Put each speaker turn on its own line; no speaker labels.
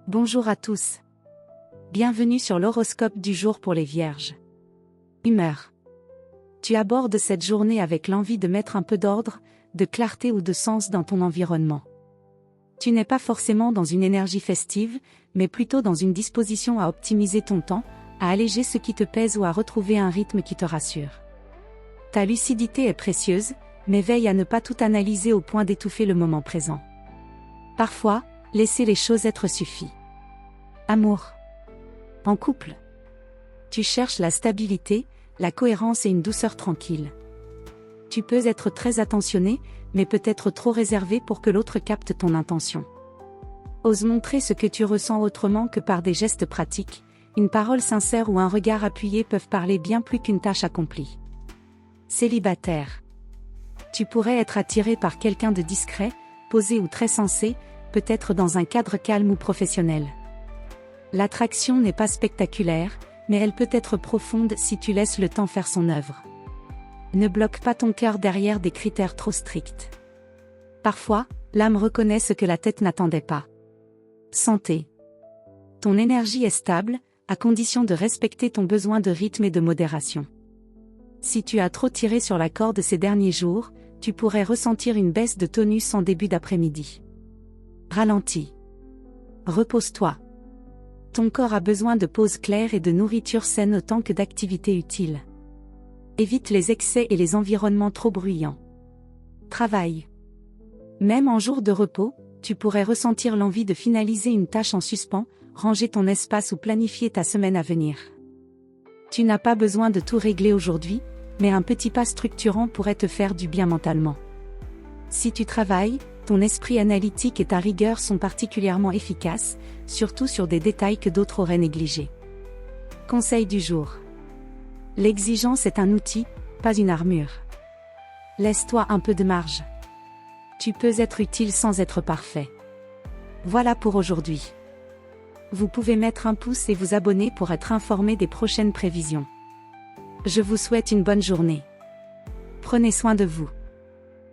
Bonjour à tous. Bienvenue sur l'horoscope du jour pour les Vierges. Humeur. Tu abordes cette journée avec l'envie de mettre un peu d'ordre, de clarté ou de sens dans ton environnement. Tu n'es pas forcément dans une énergie festive, mais plutôt dans une disposition à optimiser ton temps, à alléger ce qui te pèse ou à retrouver un rythme qui te rassure. Ta lucidité est précieuse, mais veille à ne pas tout analyser au point d'étouffer le moment présent. Parfois, laisser les choses être suffit. Amour. En couple. Tu cherches la stabilité, la cohérence et une douceur tranquille. Tu peux être très attentionné, mais peut-être trop réservé pour que l'autre capte ton intention. Ose montrer ce que tu ressens autrement que par des gestes pratiques, une parole sincère ou un regard appuyé peuvent parler bien plus qu'une tâche accomplie. Célibataire. Tu pourrais être attiré par quelqu'un de discret, posé ou très sensé, peut-être dans un cadre calme ou professionnel. L'attraction n'est pas spectaculaire, mais elle peut être profonde si tu laisses le temps faire son œuvre. Ne bloque pas ton cœur derrière des critères trop stricts. Parfois, l'âme reconnaît ce que la tête n'attendait pas. Santé. Ton énergie est stable, à condition de respecter ton besoin de rythme et de modération. Si tu as trop tiré sur la corde ces derniers jours, tu pourrais ressentir une baisse de tonus en début d'après-midi. Ralentis. Repose-toi. Ton corps a besoin de pauses claires et de nourriture saine autant que d'activités utiles. Évite les excès et les environnements trop bruyants. Travail. Même en jour de repos, tu pourrais ressentir l'envie de finaliser une tâche en suspens, ranger ton espace ou planifier ta semaine à venir. Tu n'as pas besoin de tout régler aujourd'hui, mais un petit pas structurant pourrait te faire du bien mentalement. Si tu travailles, ton esprit analytique et ta rigueur sont particulièrement efficaces, surtout sur des détails que d'autres auraient négligés. Conseil du jour. L'exigence est un outil, pas une armure. Laisse-toi un peu de marge. Tu peux être utile sans être parfait. Voilà pour aujourd'hui. Vous pouvez mettre un pouce et vous abonner pour être informé des prochaines prévisions. Je vous souhaite une bonne journée. Prenez soin de vous.